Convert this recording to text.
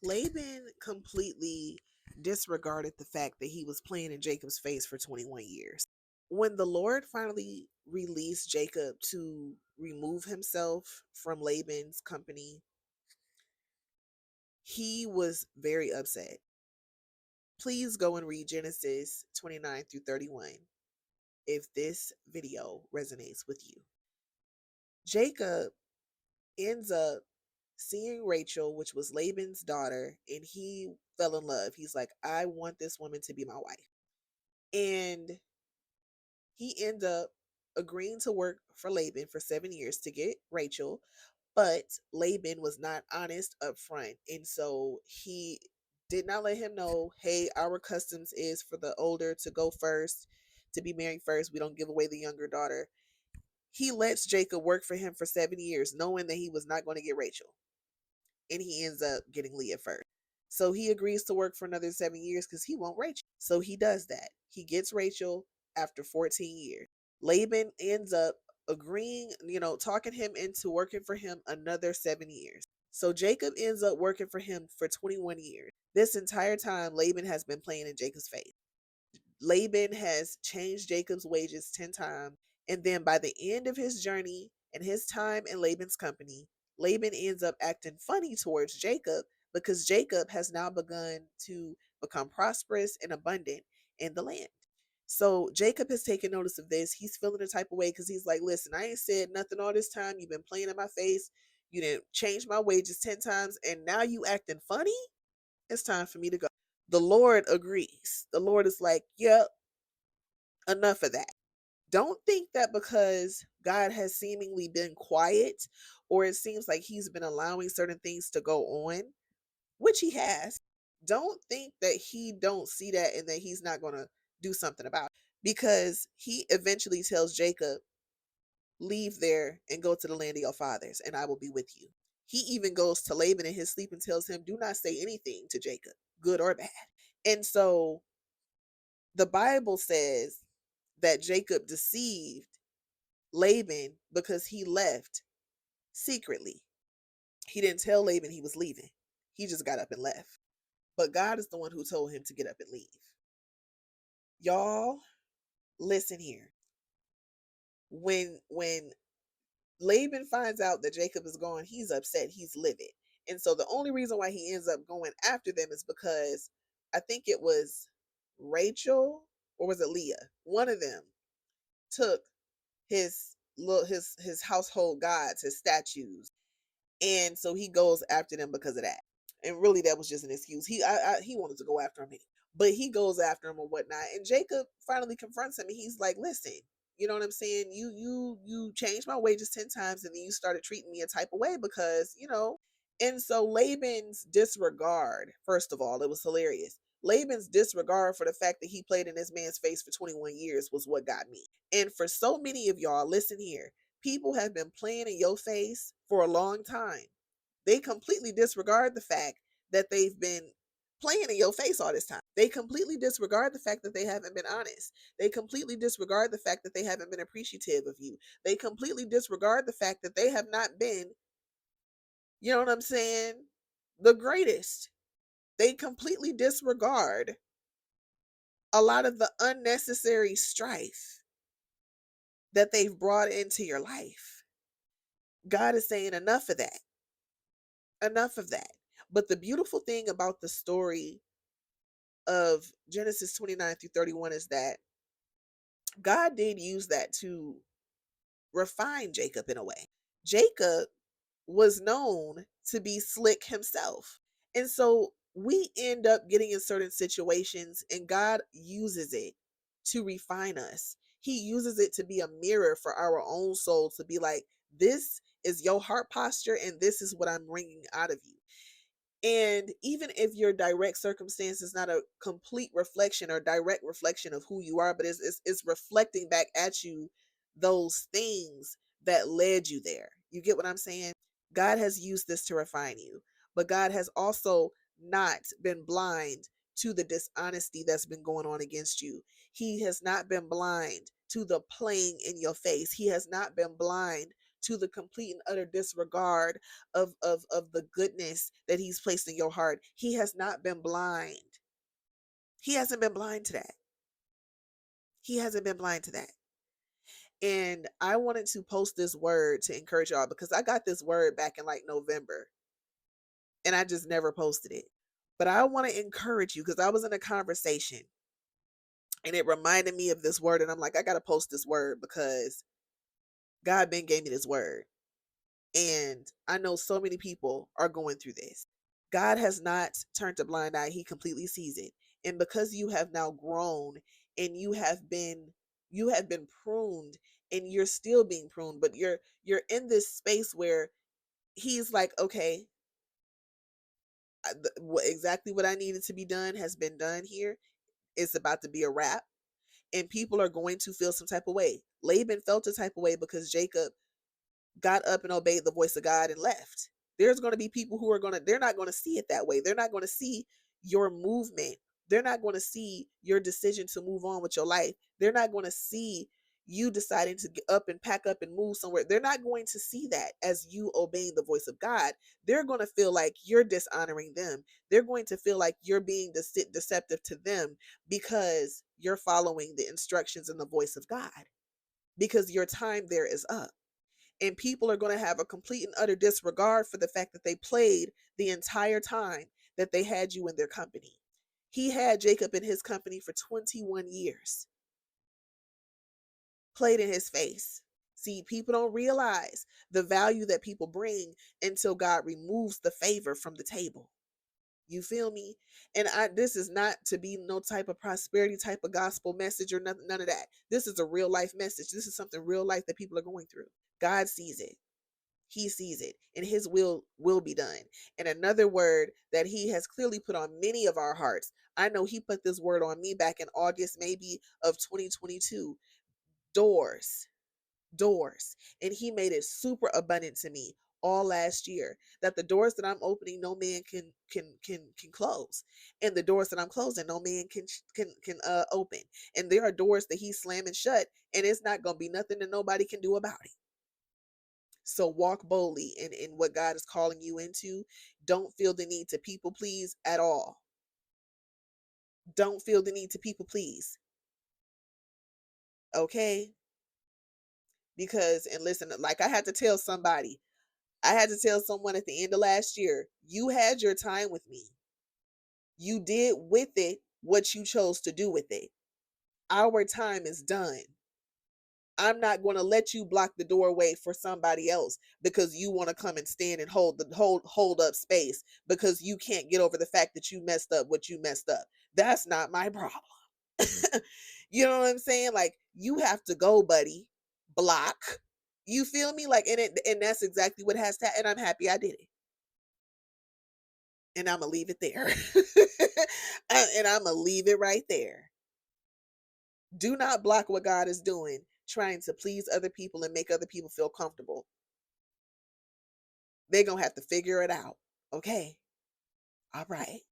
Laban completely disregarded the fact that he was playing in Jacob's face for 21 years. When the Lord finally released Jacob to remove himself from Laban's company, he was very upset. Please go and read Genesis 29 through 31 if this video resonates with you. Jacob ends up seeing Rachel, which was Laban's daughter, and he fell in love. He's like, I want this woman to be my wife. And he ended up agreeing to work for Laban for 7 years to get Rachel, but Laban was not honest up front. And so he did not let him know, hey, our customs is for the older to go first, to be married first. We don't give away the younger daughter. He lets Jacob work for him for 7 years, knowing that he was not going to get Rachel. And he ends up getting Leah first. So he agrees to work for another 7 years because he won't Rachel. So he does that. He gets Rachel after 14 years. Laban ends up agreeing, talking him into working for him another 7 years. So Jacob ends up working for him for 21 years. This entire time, Laban has been playing in Jacob's face. Laban has changed Jacob's wages 10 times. And then by the end of his journey and his time in Laban's company, Laban ends up acting funny towards Jacob because Jacob has now begun to become prosperous and abundant in the land. So Jacob has taken notice of this. He's feeling the type of way because he's like, listen, I ain't said nothing all this time. You've been playing in my face. You didn't change my wages 10 times. And now you acting funny? It's time for me to go. The Lord agrees. The Lord is like, yep, enough of that. Don't think that because God has seemingly been quiet or it seems like he's been allowing certain things to go on, which he has. Don't think that he don't see that and that he's not going to do something about it, because he eventually tells Jacob, leave there and go to the land of your fathers and I will be with you. He even goes to Laban in his sleep and tells him, do not say anything to Jacob, good or bad. And so the Bible says that Jacob deceived Laban because he left secretly. He didn't tell Laban he was leaving. He just got up and left. But God is the one who told him to get up and leave. Y'all, listen here. When Laban finds out that Jacob is gone, he's upset. He's livid. And so the only reason why he ends up going after them is because I think it was Rachel or was it Leah? One of them took his household gods, his statues, and so he goes after them because of that. And really, that was just an excuse. He wanted to go after him, but he goes after him or whatnot. And Jacob finally confronts him, and he's like, "Listen, you know what I'm saying? You changed my wages 10 times, and then you started treating me a type of way because you know." And so Laban's disregard, first of all, it was hilarious. Laban's disregard for the fact that he played in this man's face for 21 years was what got me. And for so many of y'all, listen here, people have been playing in your face for a long time. They completely disregard the fact that they've been playing in your face all this time. They completely disregard the fact that they haven't been honest. They completely disregard the fact that they haven't been appreciative of you. They completely disregard the fact that they have not been, you know what I'm saying, the greatest. They completely disregard a lot of the unnecessary strife that they've brought into your life. God is saying enough of that. Enough of that. But the beautiful thing about the story of Genesis 29 through 31 is that God did use that to refine Jacob in a way. Jacob was known to be slick himself. And so we end up getting in certain situations and God uses it to refine us. He uses it to be a mirror for our own soul to be like, this is your heart posture and this is what I'm bringing out of you. And even if your direct circumstance is not a complete reflection or direct reflection of who you are, but it's reflecting back at you those things that led you there. You get what I'm saying? God has used this to refine you, but God has also not been blind to the dishonesty that's been going on against you. He has not been blind to the playing in your face. He has not been blind to the complete and utter disregard of the goodness that he's placed in your heart. He has not been blind. He hasn't been blind to that. He hasn't been blind to that. And I wanted to post this word to encourage y'all because I got this word back in like November and I just never posted it. But I want to encourage you because I was in a conversation and it reminded me of this word. And I'm like, I got to post this word because God been gave me this word. And I know so many people are going through this. God has not turned a blind eye. He completely sees it. And because you have now grown and you have been pruned and you're still being pruned, but you're in this space where he's like, okay, exactly what I needed to be done has been done here. It's about to be a wrap. And people are going to feel some type of way. Laban felt a type of way because Jacob got up and obeyed the voice of God and left. There's going to be people who they're not going to see it that way. They're not going to see your movement. They're not going to see your decision to move on with your life. They're not going to see you deciding to get up and pack up and move somewhere. They're not going to see that as you obeying the voice of God. They're going to feel like you're dishonoring them. They're going to feel like you're being deceptive to them because you're following the instructions and the voice of God, because your time there is up. And people are going to have a complete and utter disregard for the fact that they played the entire time that they had you in their company. He had Jacob in his company for 21 years, played in his face. See, people don't realize the value that people bring until God removes the favor from the table. You feel me? And this is not to be no type of prosperity type of gospel message or nothing, none of that. This is a real life message. This is something real life that people are going through. God sees it. He sees it, and his will be done. And another word that he has clearly put on many of our hearts. I know he put this word on me back in August maybe of 2022. Doors. Doors. And he made it super abundant to me all last year that the doors that I'm opening no man can close, and the doors that I'm closing no man can open. And there are doors that he's slamming shut, and it's not going to be nothing that nobody can do about it. So walk boldly in what God is calling you into. Don't feel the need to people please at all. Don't feel the need to people please. Okay? Because, and listen, like I had to tell somebody, I had to tell someone at the end of last year, you had your time with me. You did with it what you chose to do with it. Our time is done. I'm not going to let you block the doorway for somebody else because you want to come and stand and hold up space because you can't get over the fact that you messed up what you messed up. That's not my problem. You know what I'm saying? Like, you have to go, buddy. Block. You feel me? Like, and that's exactly what has to, and I'm happy I did it. And I'm gonna leave it there. And I'm gonna leave it right there. Do not block what God is doing, trying to please other people and make other people feel comfortable. They're going to have to figure it out. Okay. All right.